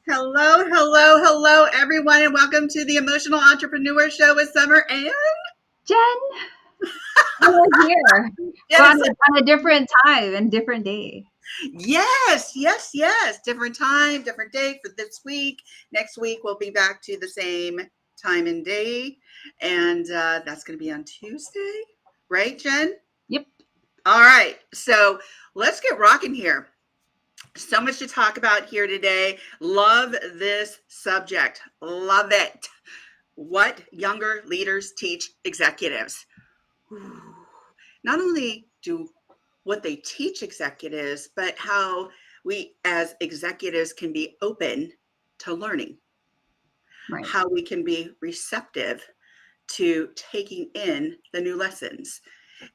Hello, hello, hello, everyone, and welcome to the Emotional Entrepreneur Show with Summer and Jen. We're here, yes, on a different time and different day. yes. Different time, different day for this week. Next week, we'll be back to the same time and day, and that's going to be on Tuesday, right, Jen? Yep. All right, so let's get rocking here. So much to talk about here today. Love this subject. Love it. What younger leaders teach executives. Not only do what they teach executives, but how we as executives can be open to learning. Right. How we can be receptive to taking in the new lessons.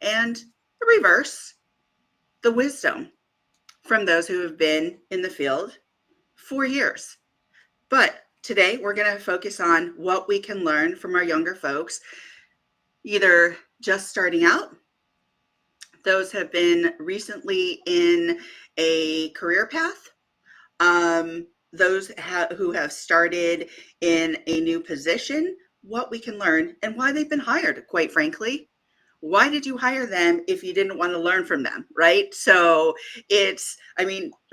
And the reverse, the wisdom from those who have been in the field for years. But today we're going to focus on what we can learn from our younger folks, either just starting out, those have been recently in a career path, those who have started in a new position, what we can learn and why they've been hired, quite frankly. Why did you hire them if you didn't want to learn from them, right? So this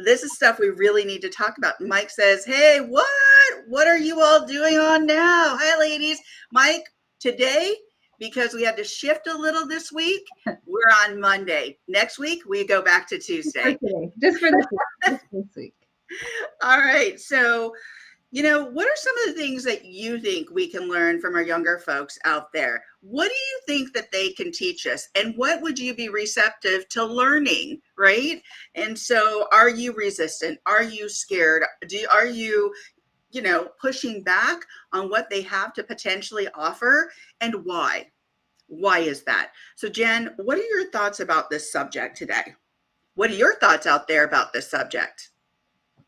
is stuff we really need to talk about. Mike says, hey, what are you all doing on now? Hi, ladies. Mike, today, because we had to shift a little this week, we're on Monday. Next week, we go back to Tuesday. Just for this week. All right. So, what are some of the things that you think we can learn from our younger folks out there? What do you think that they can teach us? And what would you be receptive to learning, right? And so are you resistant? Are you scared? Are you, pushing back on what they have to potentially offer, and why? Why is that? So Jen, what are your thoughts about this subject today? What are your thoughts out there about this subject?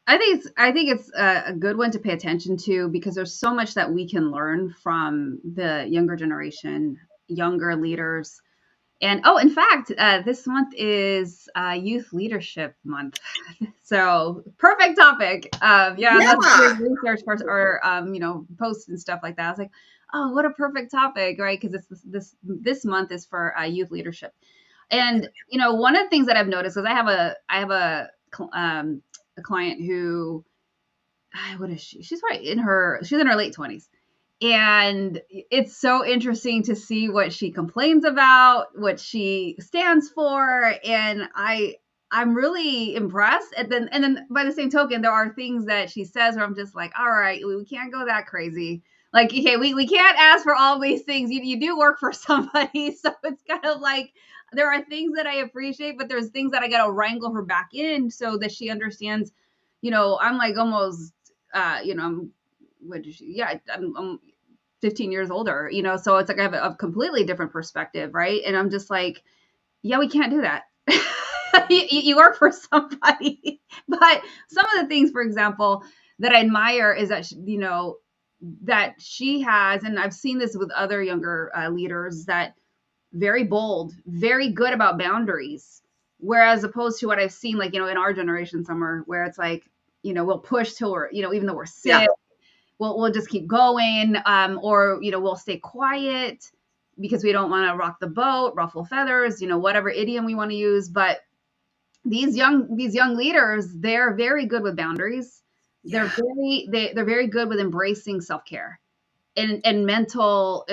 I think it's a good one to pay attention to because there's so much that we can learn from the younger generation, younger leaders. And in fact, this month is Youth Leadership Month. So perfect topic. That's research or posts and stuff like that. I was like, oh, what a perfect topic, right? Because it's this month is for youth leadership. And one of the things that I've noticed is I have a client who, what is she? She's in her late 20s. And it's so interesting to see what she complains about, what she stands for. And I'm really impressed. And then by the same token, there are things that she says where I'm just like, all right, we can't go that crazy. Like, okay, we can't ask for all these things. You do work for somebody. So it's kind of like, there are things that I appreciate, but there's things that I got to wrangle her back in so that she understands, I'm like almost, I'm 15 years older, so it's like I have a completely different perspective, right? And I'm just like, yeah, we can't do that. you work for somebody. But some of the things, for example, that I admire is that, that she has, and I've seen this with other younger leaders, that very bold, very good about boundaries. Whereas opposed to what I've seen, like, in our generation somewhere where it's like, we'll push till we're, even though we're sick, yeah. We'll just keep going, or we'll stay quiet because we don't want to rock the boat, ruffle feathers, whatever idiom we want to use. But these young leaders, they're very good with boundaries. Yeah. They're very good with embracing self-care and mental,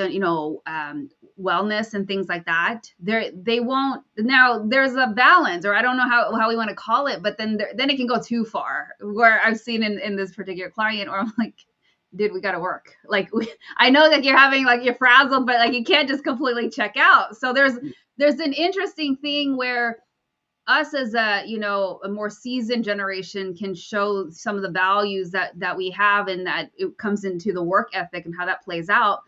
wellness and things like that. They won't. Now there's a balance, or I don't know how we want to call it, but then it can go too far. Where I've seen in this particular client, or I'm like, dude, we got to work. Like, I know that you're having like you're frazzled, but like you can't just completely check out. So there's an interesting thing where us as a a more seasoned generation can show some of the values that we have, and that it comes into the work ethic and how that plays out.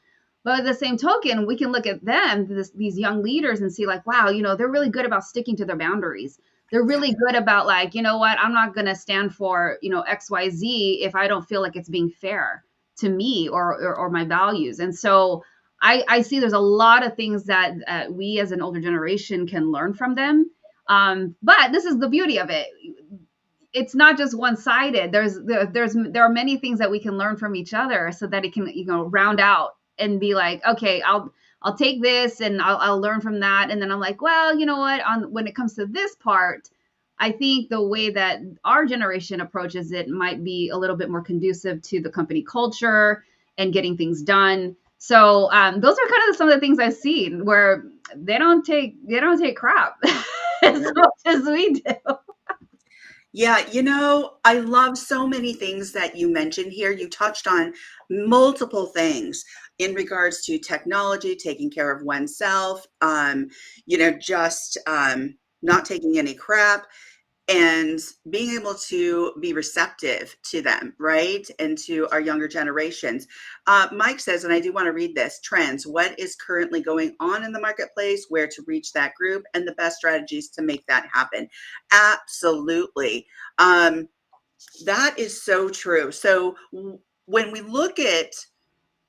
But at the same token, we can look at them, these young leaders, and see like, wow, they're really good about sticking to their boundaries. They're Yeah. really good about like, you know what, I'm not going to stand for XYZ if I don't feel like it's being fair to me or my values. And so I see there's a lot of things that we as an older generation can learn from them. But this is the beauty of it. It's not just one sided. There are many things that we can learn from each other, so that it can round out and be like, okay, I'll take this and I'll learn from that, and then I'm like, well, you know what? When it comes to this part, I think the way that our generation approaches it might be a little bit more conducive to the company culture and getting things done. So those are kind of some of the things I've seen where they don't take crap as Yeah. much as we do. Yeah, I love so many things that you mentioned here. You touched on multiple things in regards to technology, taking care of oneself, just not taking any crap, and being able to be receptive to them, right? And to our younger generations. Mike says, and I do want to read this: trends, what is currently going on in the marketplace, where to reach that group, and the best strategies to make that happen. Absolutely. That is so true. So when we look at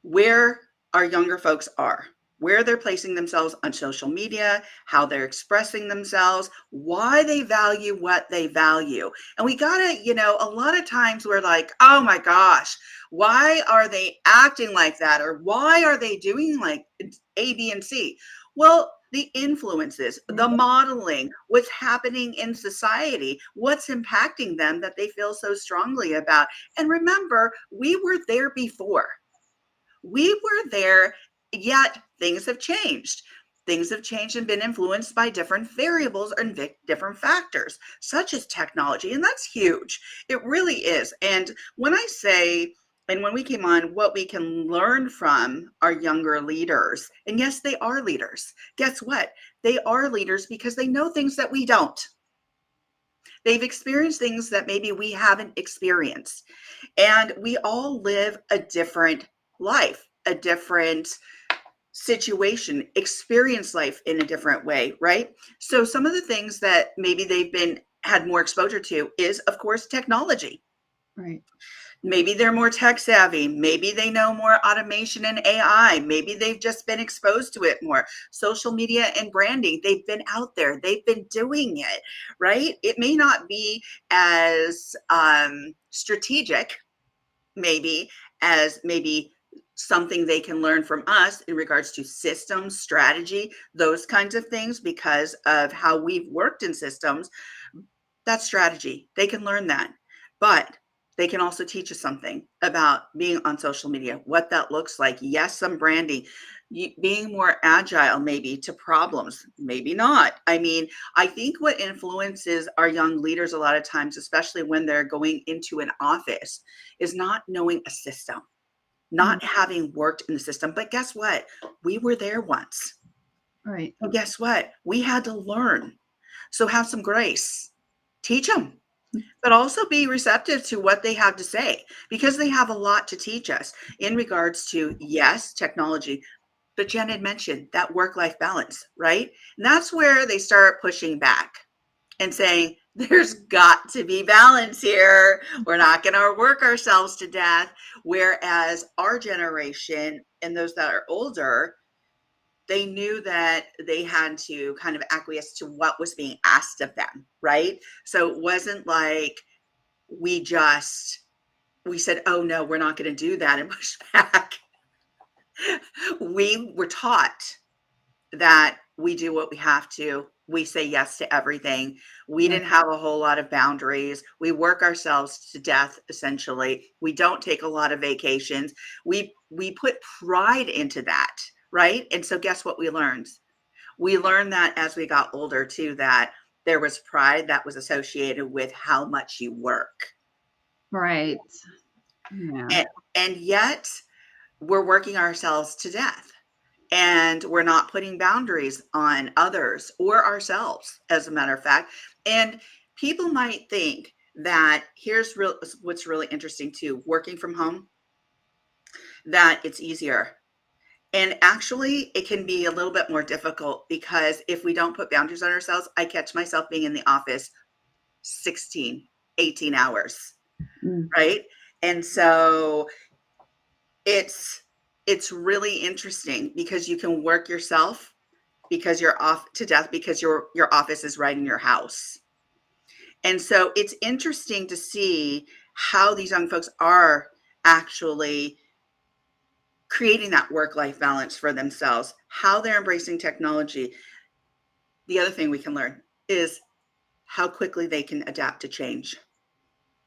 where our younger folks are, where they're placing themselves on social media, how they're expressing themselves, why they value what they value. And we gotta, a lot of times we're like, oh my gosh, why are they acting like that? Or why are they doing like A, B, and C? Well, the influences, the modeling, what's happening in society, what's impacting them that they feel so strongly about. And remember, we were there before. We were there, yet things have changed. Things have changed and been influenced by different variables and different factors, such as technology. And that's huge. It really is. And when I say, and when we came on, what we can learn from our younger leaders, and yes, they are leaders. Guess what? They are leaders because they know things that we don't. They've experienced things that maybe we haven't experienced. And we all live a different life, a different situation, experience life in a different way, right? So some of the things that maybe they've been had more exposure to is, of course, technology. Right. Maybe they're more tech savvy. Maybe they know more automation and AI. Maybe they've just been exposed to it more. Social media and branding, they've been out there. They've been doing it, right? It may not be as strategic, maybe, as maybe something they can learn from us in regards to systems, strategy, those kinds of things, because of how we've worked in systems. That's strategy. They can learn that. But they can also teach us something about being on social media, what that looks like. Yes, some branding, being more agile, maybe to problems, maybe not. I mean, I think what influences our young leaders a lot of times, especially when they're going into an office, is not knowing a system, not having worked in the system. But guess what? We were there once. Right. And guess what? We had to learn. So have some grace. Teach them, but also be receptive to what they have to say, because they have a lot to teach us in regards to, yes, technology, but Jen had mentioned that work-life balance, right? And that's where they start pushing back and saying, there's got to be balance here. We're not going to work ourselves to death. Whereas our generation and those that are older, they knew that they had to kind of acquiesce to what was being asked of them, right? So it wasn't like we said, oh no, we're not going to do that, and push back. We were taught that we do what we have to. We say yes to everything. We Right. didn't have a whole lot of boundaries. We work ourselves to death, essentially. We don't take a lot of vacations. We put pride into that, right? And so guess what we learned? We learned that as we got older too, that there was pride that was associated with how much you work. Right. Yeah. And yet we're working ourselves to death, and we're not putting boundaries on others or ourselves, as a matter of fact. And people might think that what's really interesting too, working from home, that it's easier. And actually, it can be a little bit more difficult, because if we don't put boundaries on ourselves, I catch myself being in the office 16, 18 hours, Mm. right? And so it's it's really interesting, because you can work yourself, because you're off to death, because your office is right in your house. And so it's interesting to see how these young folks are actually creating that work life balance for themselves, how they're embracing technology. The other thing we can learn is how quickly they can adapt to change.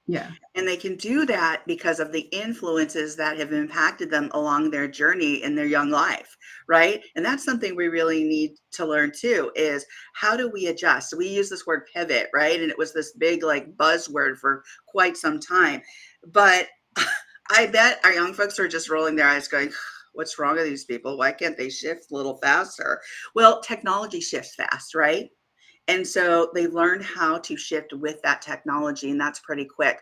Yeah. And they can do that because of the influences that have impacted them along their journey in their young life, right? And that's something we really need to learn too, is how do we adjust? So we use this word pivot, right? And it was this big like buzzword for quite some time. But I bet our young folks are just rolling their eyes going, what's wrong with these people? Why can't they shift a little faster? Well, technology shifts fast, right? And so they learn how to shift with that technology, and that's pretty quick.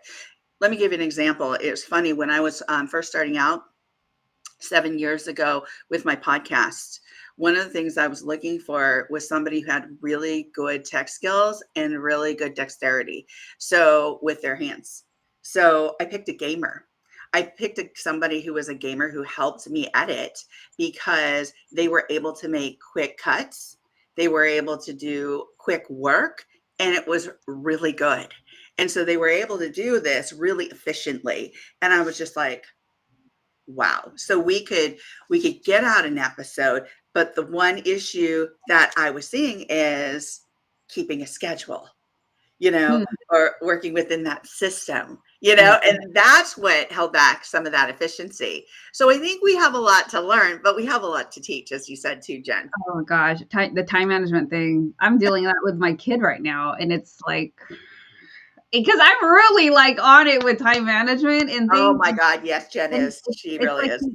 Let me give you an example. It was funny when I was first starting out 7 years ago with my podcast. One of the things I was looking for was somebody who had really good tech skills and really good dexterity. So with their hands. So I picked a gamer. I picked somebody who was a gamer who helped me edit, because they were able to make quick cuts. They were able to do quick work, and it was really good. And so they were able to do this really efficiently. And I was just like, wow. So we could get out an episode, but the one issue that I was seeing is keeping a schedule, Hmm. or working within that system, Yeah. and that's what held back some of that efficiency. So I think we have a lot to learn, but we have a lot to teach, as you said too, Jen. Oh gosh, the time management thing. I'm dealing that with my kid right now, and it's like because I'm really like on it with time management and Oh things, my God. Yes, Jen and is. She it's really like is.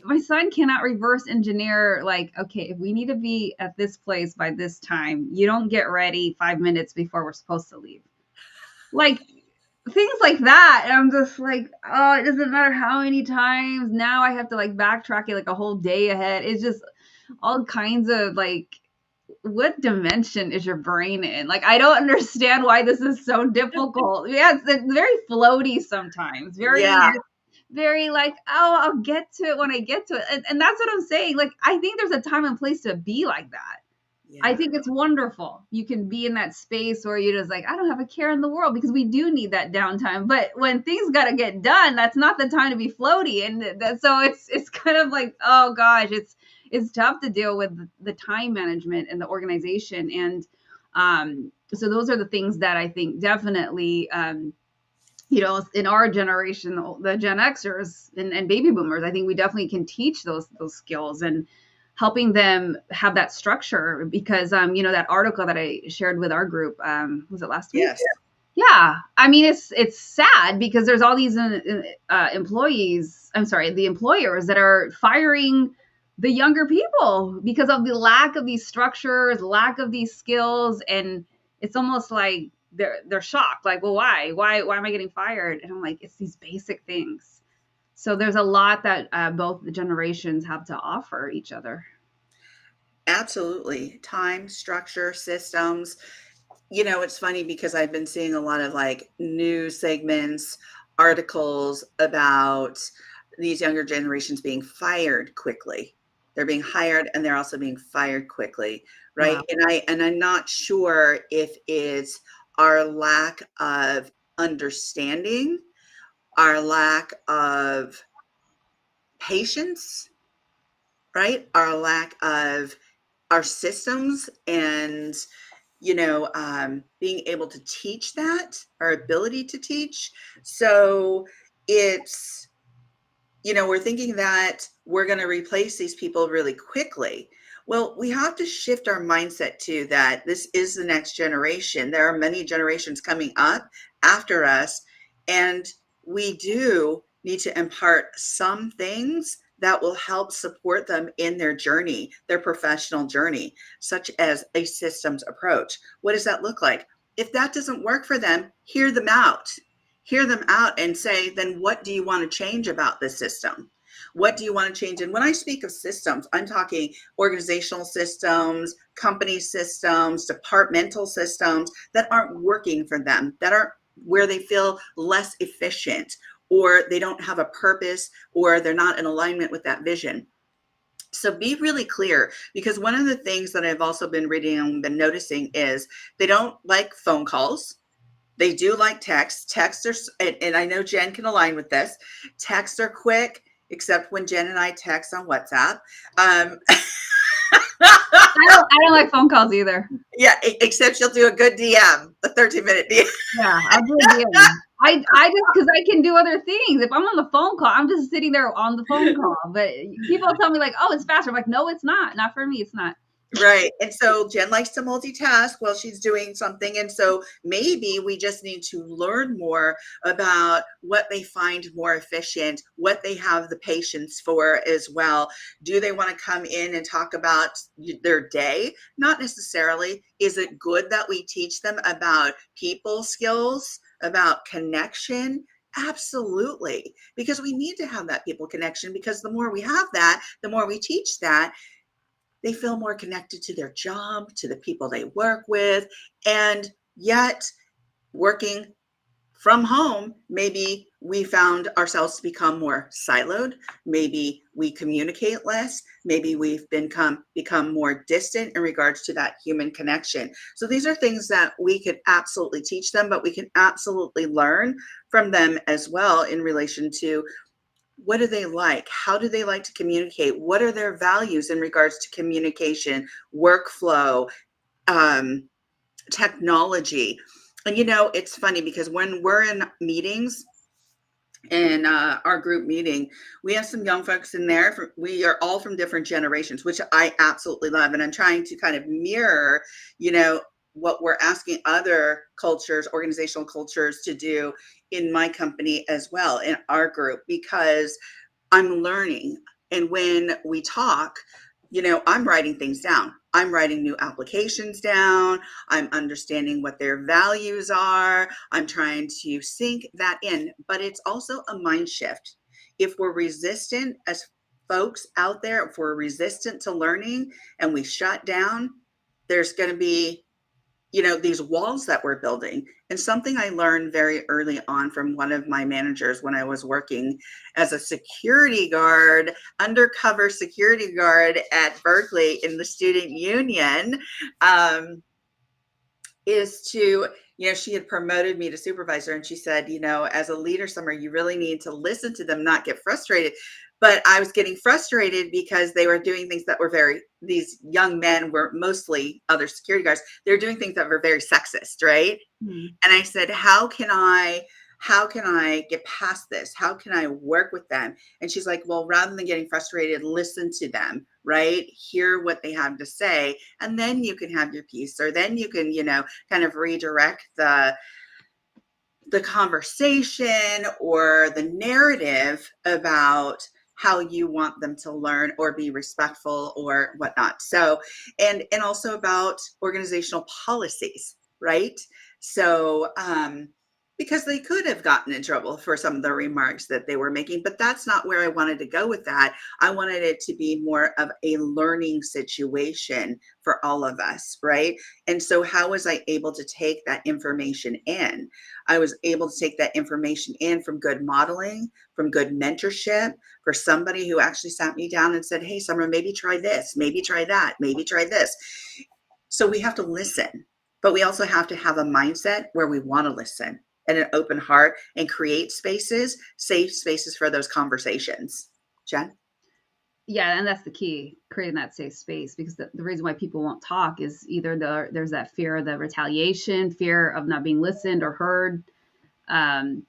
my son cannot reverse engineer. Like, okay, if we need to be at this place by this time, you don't get ready 5 minutes before we're supposed to leave. Like things like that, and I'm just like, oh, it doesn't matter how many times now I have to like backtrack it like a whole day ahead. It's just all kinds of like what dimension is your brain in? Like, I don't understand why this is so difficult. Yeah, it's very floaty sometimes. Yeah. Very like, oh, I'll get to it when I get to it. And that's what I'm saying. Like, I think there's a time and place to be like that. I Yeah. think it's wonderful. You can be in that space where you're just like, I don't have a care in the world, because we do need that downtime. But when things got to get done, that's not the time to be floaty. And so it's kind of like, oh gosh, it's tough to deal with the time management and the organization. And so those are the things that I think definitely, in our generation, the Gen Xers and baby boomers, I think we definitely can teach those skills and helping them have that structure. Because that article that I shared with our group, was it last week? Yes. Yeah, I mean it's sad because there's all these employees. I'm sorry, the employers that are firing the younger people because of the lack of these structures, lack of these skills, and it's almost like they're shocked. Like, well, why am I getting fired? And I'm like, it's these basic things. So there's a lot that both the generations have to offer each other. Absolutely. Time, structure, systems. It's funny because I've been seeing a lot of like news segments, articles about these younger generations being fired quickly. They're being hired and they're also being fired quickly, right? Wow. And I'm not sure if it's our lack of understanding, our lack of patience, right? Our lack of our systems, and being able to teach that, our ability to teach. So it's, we're thinking that we're going to replace these people really quickly. Well, we have to shift our mindset to that this is the next generation. There are many generations coming up after us, and we do need to impart some things that will help support them in their journey, their professional journey, such as a systems approach. What does that look like? If that doesn't work for them, hear them out. Hear them out and say, then what do you want to change about this system? What do you want to change? And when I speak of systems, I'm talking organizational systems, company systems, departmental systems that aren't working for them, that aren't where they feel less efficient, or they don't have a purpose, or they're not in alignment with that vision. So be really clear, because one of the things that I've also been reading and been noticing is they don't like phone calls. They do like texts. Texts are, and I know Jen can align with this. Texts are quick, except when Jen and I text on WhatsApp. Um, I don't like phone calls either. yeah, except she'll do a good DM, a 13-minute DM. Yeah, I'll do a DM. I just because I can do other things. If I'm on the phone call, I'm just sitting there on the phone call. But people tell me like, "Oh, it's faster." I'm like, "No, it's not. Not for me. It's not." Right. And so Jen likes to multitask while she's doing something. And so maybe we just need to learn more about what they find more efficient, what they have the patience for as well. Do they want to come in and talk about their day? Not necessarily. Is it good that we teach them about people skills, about connection? Absolutely. Because we need to have that people connection, because the more we have that, the more we teach that, they feel more connected to their job, to the people they work with, and yet working from home, maybe we found ourselves to become more siloed. Maybe we communicate less. Maybe we've become more distant in regards to that human connection. So these are things that we could absolutely teach them, but we can absolutely learn from them as well in relation to what do they like? How do they like to communicate? What are their values in regards to communication, workflow, um, technology? And it's funny because when we're in meetings, in our group meeting, we have some young folks in there. We are all from different generations, which I absolutely love. And I'm trying to kind of mirror, you know, what we're asking other cultures, organizational cultures to do in my company as well, in our group, because I'm learning. And when we talk, I'm writing things down. I'm writing new applications down. I'm understanding what their values are. I'm trying to sink that in. But it's also a mind shift. If we're resistant as folks out there, if we're resistant to learning and we shut down, there's going to be these walls that we're building. And something I learned very early on from one of my managers when I was working as a security guard, undercover security guard at Berkeley in the student union, is to, she had promoted me to supervisor, and she said, as a leader somewhere, you really need to listen to them, not get frustrated. But I was getting frustrated because they were doing things that were these young men were mostly other security guards. They're doing things that were very sexist, right? Hmm. And I said, how can I get past this? How can I work with them? And she's like, well, rather than getting frustrated, listen to them, right? Hear what they have to say, and then you can have your piece, or then you can, kind of redirect the conversation or the narrative about how you want them to learn or be respectful or whatnot. So, and also about organizational policies, right? So, because they could have gotten in trouble for some of the remarks that they were making, but that's not where I wanted to go with that. I wanted it to be more of a learning situation for all of us, right? And so how was I able to take that information in? I was able to take that information in from good modeling, from good mentorship, for somebody who actually sat me down and said, hey, Summer, maybe try this, maybe try that, maybe try this. So we have to listen, but we also have to have a mindset where we want to listen and an open heart and create spaces, safe spaces for those conversations. Jen? Yeah, and that's the key, creating that safe space, because the reason why people won't talk is either there's that fear of the retaliation, fear of not being listened or heard. Um,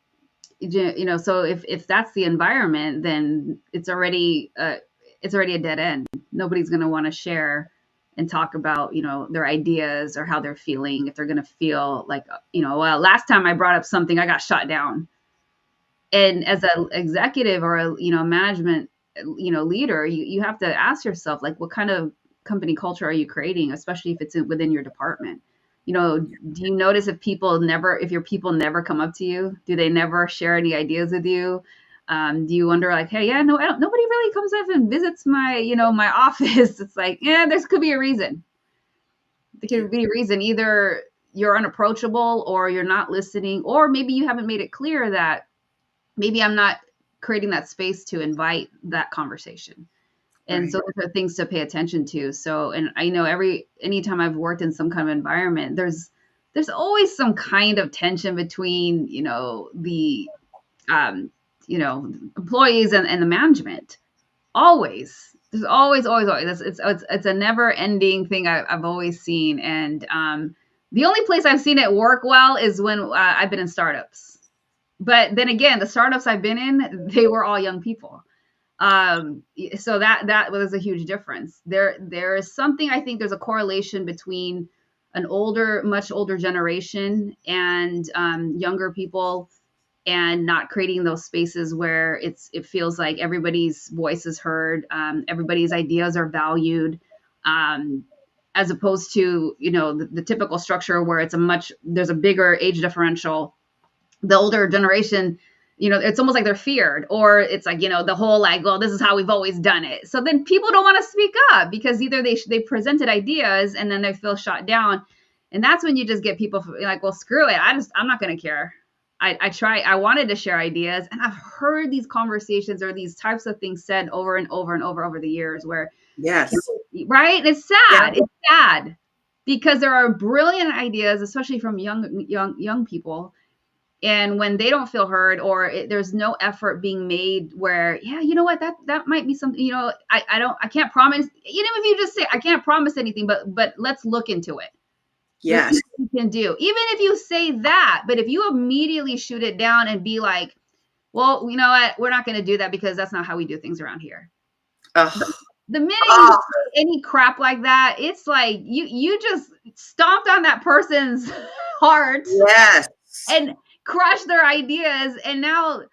so if that's the environment, then it's already a dead end. Nobody's going to want to share and talk about their ideas or how they're feeling if they're going to feel like well, last time I brought up something, I got shot down. And as an executive or a, management, leader, you have to ask yourself, like, what kind of company culture are you creating, especially if it's within your department? Do you notice if your people never come up to you? Do they never share any ideas with you? Do you wonder, like, hey, yeah, no, nobody really comes up and visits my office? It's like, yeah, there could be a reason. There could be a reason. Either you're unapproachable, or you're not listening, or maybe you haven't made it clear that maybe I'm not creating that space to invite that conversation. And Right. so those are things to pay attention to. So, and I know anytime I've worked in some kind of environment, there's always some kind of tension between, the um, employees and the management. Always. There's always. It's a never ending thing I've always seen. And the only place I've seen it work well is when I've been in startups. But then again, the startups I've been in, they were all young people. So that was a huge difference. There is something, I think there's a correlation between much older generation and younger people, and not creating those spaces where it feels like everybody's voice is heard, everybody's ideas are valued, um, as opposed to the typical structure where there's a bigger age differential. The older generation, it's almost like they're feared, or it's like, the whole, like, well, this is how we've always done it. So then people don't want to speak up, because either they presented ideas and then they feel shot down. And that's when you just get people like, well, screw it. I'm not going to care. I wanted to share ideas, and I've heard these conversations or these types of things said over and over and over the years, where, Yes. right? It's Yeah. sad. It's sad, because there are brilliant ideas, especially from young people, and when they don't feel heard, or there's no effort being made, where, yeah, you know what, that might be something, I can't promise, if you just say, I can't promise anything, but let's look into it. Let's see Yes. what we can do. Even if you say that, but if you immediately shoot it down and be like, well, you know what, we're not going to do that because that's not how we do things around here. Oh. The minute you Oh. say any crap like that, it's like you just stomped on that person's heart Yes. and crush their ideas, and now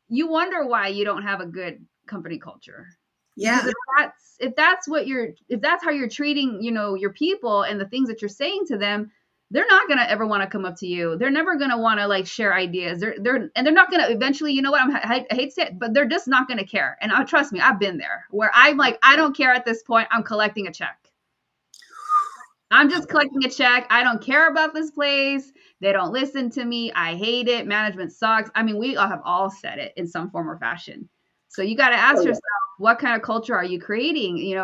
you wonder why you don't have a good company culture. Because Yeah. if that's how you're treating, your people, and the things that you're saying to them, they're not going to ever want to come up to you. They're never going to want to, like, share ideas. They're not going to eventually, I hate to say it, but they're just not going to care. And trust me, I've been there, where I'm like, I don't care at this point. I'm collecting a check. I'm just collecting a check. I don't care about this place. They don't listen to me. I hate it. Management sucks. I mean, we all have all said it in some form or fashion. So you got to ask Oh, yeah. yourself, what kind of culture are you creating?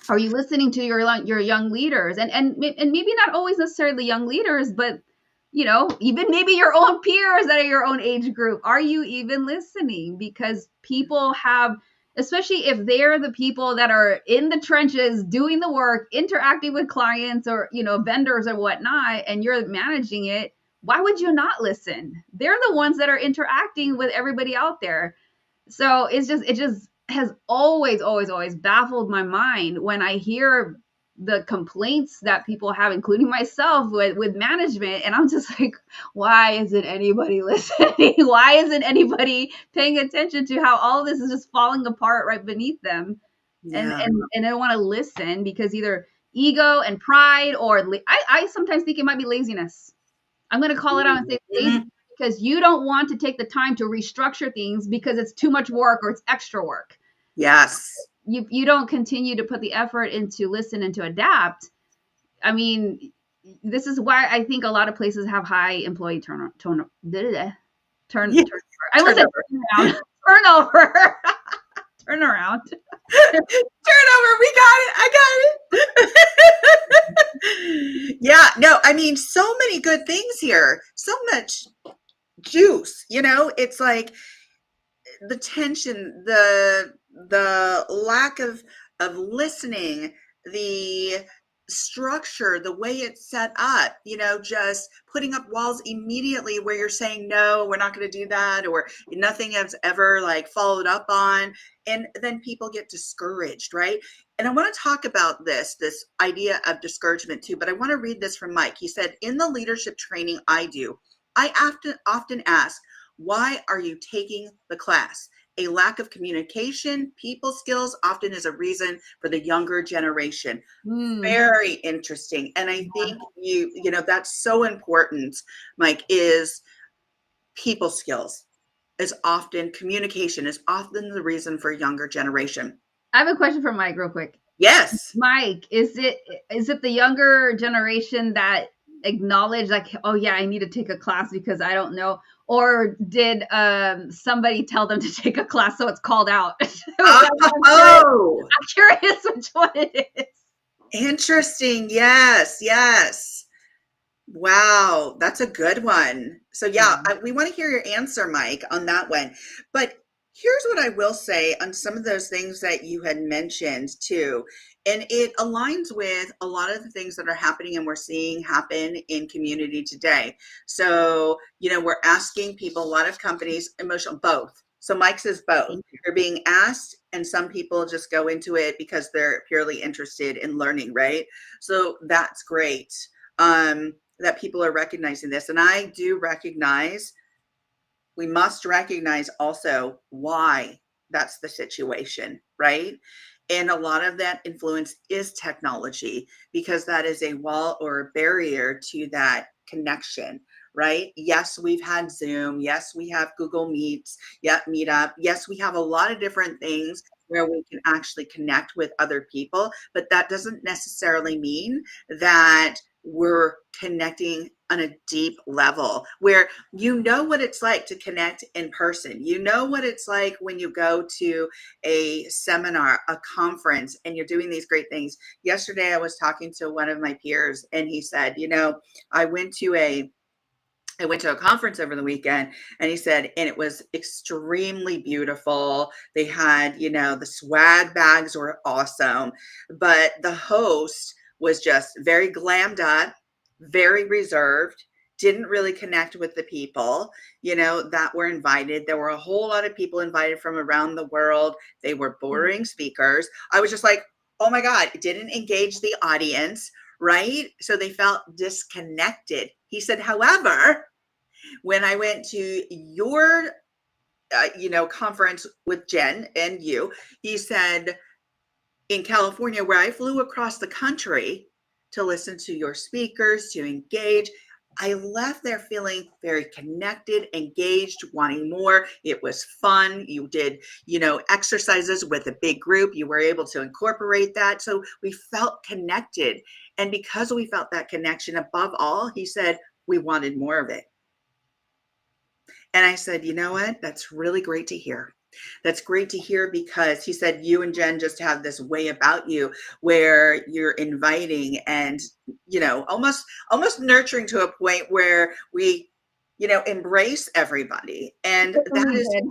Are you listening to your young leaders, and maybe not always necessarily young leaders, but even maybe your own peers that are your own age group? Are you even listening? Because people have, especially if they're the people that are in the trenches doing the work, interacting with clients, or vendors or whatnot, and you're managing it, why would you not listen? They're the ones that are interacting with everybody out there. So it just has always baffled my mind when I hear the complaints that people have, including myself, with management. And I'm just like, why isn't anybody listening? Why isn't anybody paying attention to how all of this is just falling apart right beneath them? And Yeah. and I don't want to listen, because either ego and pride, or I sometimes think it might be laziness. I'm going to call it out and say lazy, Mhm. because you don't want to take the time to restructure things because it's too much work or it's extra work. Yes. You don't continue to put the effort into listen and to adapt. I mean, this is why I think a lot of places have high employee Yeah. turnover. I almost said Turnover. turnover. Turnaround. Turnover. We got it. I got it. Yeah. No, I mean, so many good things here. So much juice. It's like the tension, the lack of listening, the structure, the way it's set up, just putting up walls immediately where you're saying, no, we're not going to do that, or nothing has ever, like, followed up on. And then people get discouraged, right? And I want to talk about this idea of discouragement too, but I want to read this from Mike. He said, in the leadership training I do, I often ask, Why are you taking the class? A lack of communication, people skills often is a reason for the younger generation. Mm, Very interesting. And I yeah. think that's so important, Mike, is people skills is often communication is often the reason for younger generation. I have a question for Mike, real quick. Yes. Mike, is it the younger generation that acknowledge like, oh yeah, I need to take a class because I don't know, or did somebody tell them to take a class so it's called out? Oh, I'm curious which one it is. interesting. Yes, yes. Wow, that's a good one. So yeah, Yeah. we want to hear your answer, Mike, on that one. But here's what I will say on some of those things that you had mentioned too. And it aligns with a lot of the things that are happening and we're seeing happen in community today. So, we're asking people, a lot of companies, emotional, both. So Mike says both. Thank you. They're being asked, and some people just go into it because they're purely interested in learning, right? So that's great. That people are recognizing this. And I do recognize, we must recognize also why that's the situation, right? And a lot of that influence is technology because that is a wall or a barrier to that connection, right? Yes, we've had Zoom. Yes, we have Google Meets, yeah, Meetup. Yes, we have a lot of different things where we can actually connect with other people, but that doesn't necessarily mean that we're connecting on a deep level where what it's like to connect in person. You know what it's like when you go to a seminar, a conference, and you're doing these great things. Yesterday, I was talking to one of my peers, and he said, I went to a I went to a conference over the weekend, and he said, and it was extremely beautiful. They had, the swag bags were awesome, but the host was just very glammed up, very reserved, didn't really connect with the people, that were invited. There were a whole lot of people invited from around the world. They were boring speakers. I was just like, oh my God, it didn't engage the audience, right? So they felt disconnected. He said, however, when I went to your, conference with Jen and you, he said in California, where I flew across the country to listen to your speakers, to engage, I left there feeling very connected, engaged, wanting more. It was fun. You did, exercises with a big group. You were able to incorporate that. So we felt connected. And because we felt that connection above all, he said, we wanted more of it. And I said, you know what? That's really great to hear. That's great to hear because he said you and Jen just have this way about you where you're inviting and almost nurturing to a point where we embrace everybody. And And that we is did.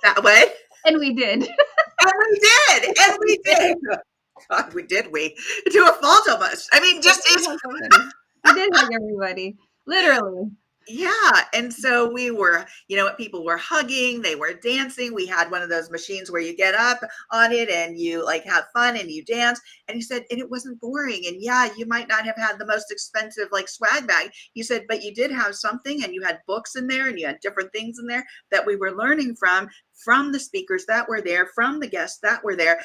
that way. And we did. And we did. And we did. God, we to a fault almost. I mean, We just did hug everybody. We did hug everybody. Literally. yeah. And so we were, people were hugging, they were dancing. We had one of those machines where you get up on it and you like have fun and you dance. And he said, and it wasn't boring. And yeah, you might not have had the most expensive like swag bag. He said, but you did have something and you had books in there and you had different things in there that we were learning from the speakers that were there, from the guests that were there,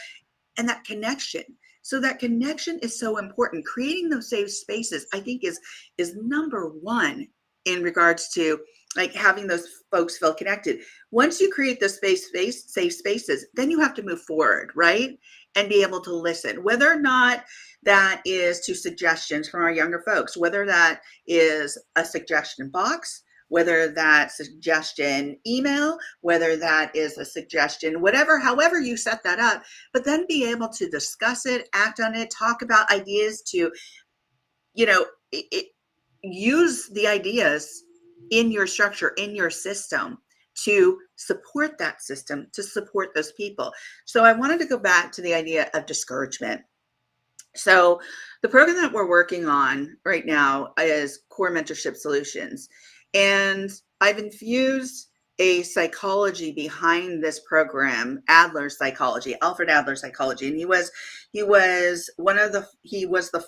and that connection. So that connection is so important. Creating those safe spaces, I think, is number one in regards to like having those folks feel connected. Once you create those safe spaces, then you have to move forward, right? And be able to listen, whether or not that is to suggestions from our younger folks, whether that is a suggestion box, whether that suggestion email, whether that is a suggestion, whatever, however you set that up, but then be able to discuss it, act on it, talk about ideas to, it, use the ideas in your structure, in your system to support that system, to support those people. So I wanted to go back to the idea of discouragement. So the program that we're working on right now is Core Mentorship Solutions. And I've infused a psychology behind this program, Adler's psychology, Alfred Adler's psychology. And he was the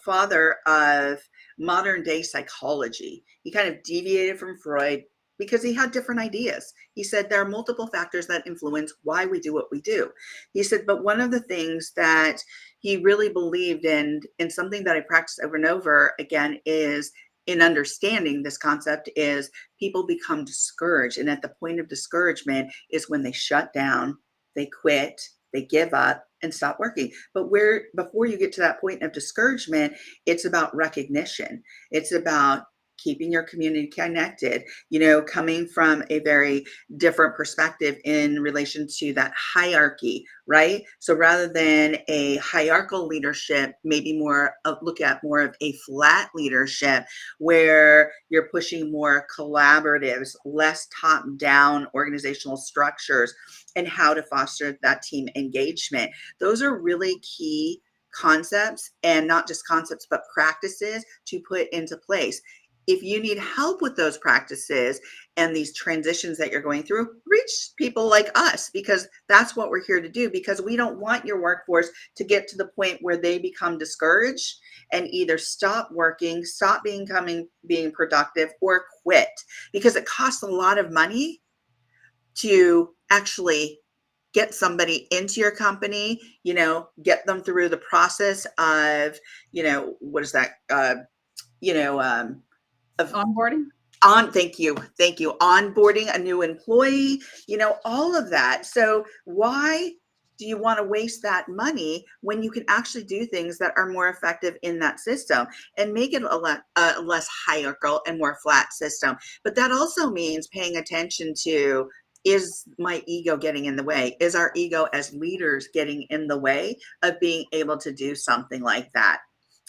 father of modern day psychology. He kind of deviated from Freud, because he had different ideas. He said there are multiple factors that influence why we do what we do. He said, but one of the things that he really believed in, and something that I practice over and over again, is in understanding this concept, is people become discouraged. And at the point of discouragement is when they shut down, they quit, they give up and stop working. But where, before you get to that point of discouragement, it's about recognition. It's about keeping your community connected, coming from a very different perspective in relation to that hierarchy, right? So rather than a hierarchical leadership, maybe look at more of a flat leadership where you're pushing more collaboratives, less top-down organizational structures, and how to foster that team engagement. Those are really key concepts, and not just concepts, but practices to put into place. If you need help with those practices and these transitions that you're going through, reach people like us, because that's what we're here to do, because we don't want your workforce to get to the point where they become discouraged and either stop working, stop being productive, or quit, because it costs a lot of money to actually get somebody into your company, get them through the process of, what is that, of Onboarding. thank you, onboarding a new employee, all of that. So why do you want to waste that money when you can actually do things that are more effective in that system and make it a less hierarchical and more flat system? But that also means paying attention to, is my ego getting in the way? Is our ego as leaders getting in the way of being able to do something like that?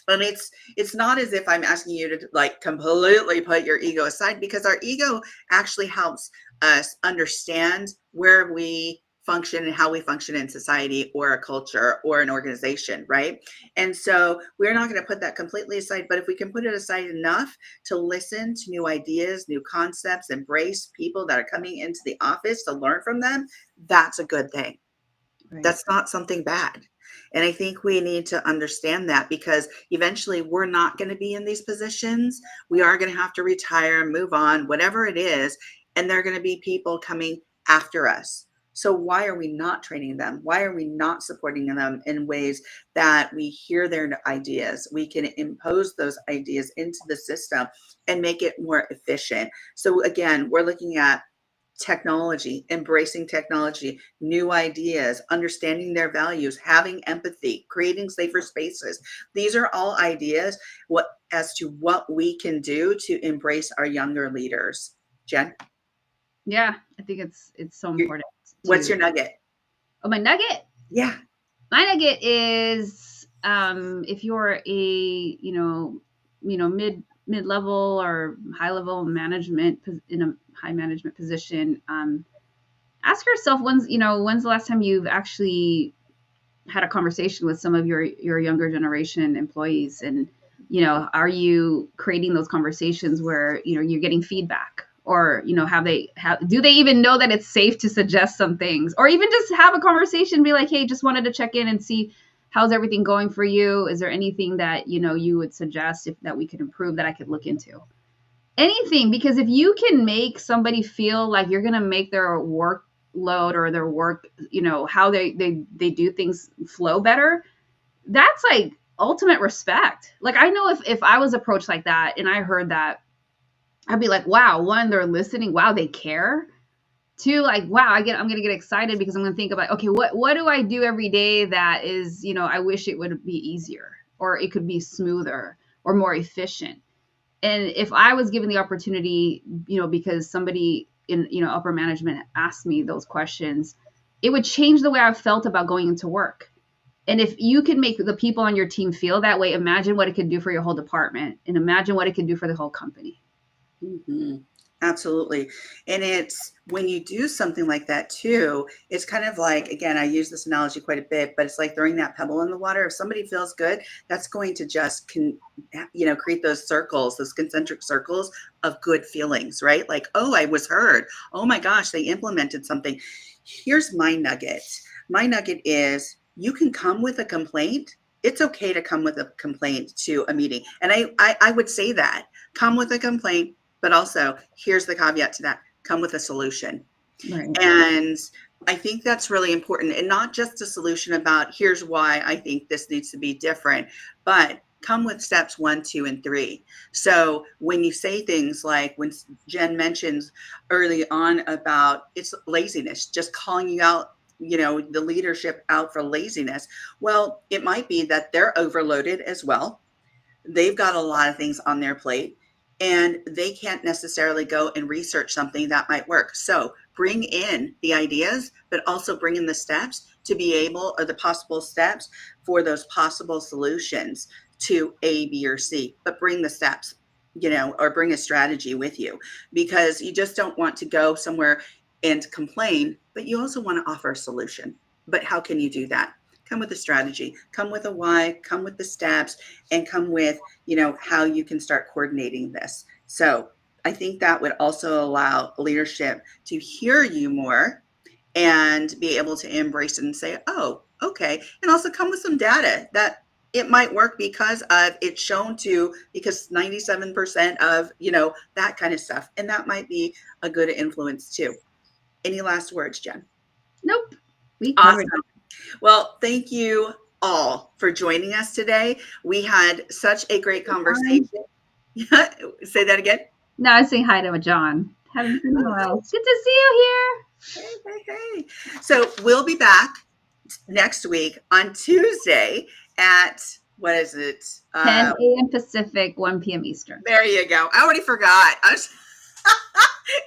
And it's not as if I'm asking you to like completely put your ego aside, because our ego actually helps us understand where we function and how we function in society or a culture or an organization, right? And so we're not going to put that completely aside, but if we can put it aside enough to listen to new ideas, new concepts, embrace people that are coming into the office to learn from them, that's a good thing. Right. That's not something bad. And I think we need to understand that, because eventually we're not going to be in these positions. We are going to have to retire, move on, whatever it is. And there are going to be people coming after us. So why are we not training them? Why are we not supporting them in ways that we hear their ideas? We can impose those ideas into the system and make it more efficient. So again, we're looking at technology, embracing technology, new ideas, understanding their values, having empathy, creating safer spaces. These are all ideas as to what we can do to embrace our younger leaders. Jen? Yeah, I think it's so important. What's your nugget? Oh, my nugget? Yeah. My nugget is, if you're a mid-level or high-level management, in a high management position, ask yourself, when's the last time you've actually had a conversation with some of your younger generation employees, and are you creating those conversations where you're getting feedback, or do they even know that it's safe to suggest some things, or even just have a conversation, be like, hey, just wanted to check in and see how's everything going for you. Is there anything that you would suggest that we could improve, that I could look into? Anything, because if you can make somebody feel like you're going to make their workload or their work, how they do things flow better, that's like ultimate respect. Like, I know if I was approached like that and I heard that, I'd be like, wow, one, they're listening. Wow, they care. Two, like, wow, I'm going to get excited, because I'm going to think about, okay, what do I do every day that is, I wish it would be easier, or it could be smoother or more efficient. And if I was given the opportunity, because somebody in, upper management asked me those questions, it would change the way I felt about going into work. And if you can make the people on your team feel that way, imagine what it could do for your whole department, and imagine what it could do for the whole company. Mm-hmm. Absolutely. And it's when you do something like that too, it's kind of like, again, I use this analogy quite a bit, but it's like throwing that pebble in the water. If somebody feels good, that's going to just create those circles, those concentric circles of good feelings, right? Like, oh, I was heard. Oh my gosh, they implemented something. Here's my nugget. My nugget is, you can come with a complaint. It's okay to come with a complaint to a meeting. And I would say that, come with a complaint. but also here's the caveat to that: come with a solution. Right. And I think that's really important, and not just a solution about here's why I think this needs to be different, but come with steps 1, 2, and 3. So when you say things like when Jen mentions early on about it's laziness, just calling you out, the leadership out for laziness. Well, it might be that they're overloaded as well. They've got a lot of things on their plate and they can't necessarily go and research something that might work. So bring in the ideas, but also bring in the steps to be able, or the possible steps for those possible solutions to A, B, or C, but bring the steps, or bring a strategy with you, because you just don't want to go somewhere and complain, but you also want to offer a solution. But how can you do that? Come with a strategy, come with a why, come with the steps, and come with, how you can start coordinating this. So I think that would also allow leadership to hear you more and be able to embrace it and say, oh, okay. And also come with some data that it might work because of it's shown to, because 97% of, that kind of stuff. And that might be a good influence too. Any last words, Jen? Nope. We Awesome. covered it. Well, thank you all for joining us today. We had such a great conversation. Say that again. No, I was saying hi to John. Haven't seen him in a while. It's good to see you Hey, hey, hey. So we'll be back next week on Tuesday at, what is it? here. 10 a.m. Pacific, 1 p.m. Eastern. There you go. I already forgot.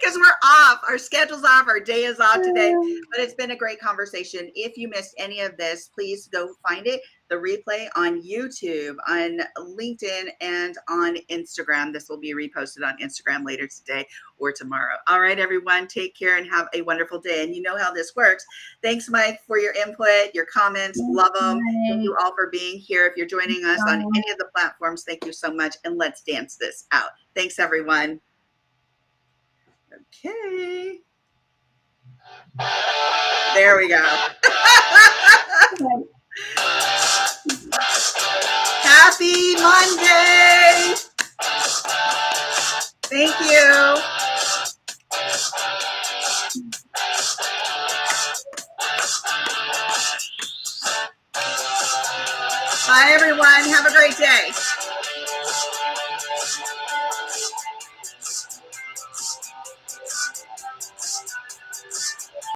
Because we're off. Our schedule's off. Our day is off today. But it's been a great conversation. If you missed any of this, please go find it. The replay on YouTube, on LinkedIn, and on Instagram. This will be reposted on Instagram later today or tomorrow. All right, everyone. Take care and have a wonderful day. And you know how this works. Thanks, Mike, for your input, your comments. Love them. Thank you all for being here. If you're joining us on any of the platforms, thank you so much. And let's dance this out. Thanks, everyone. Okay. There we go. Happy Monday. Thank you. Bye, everyone. Have a great day.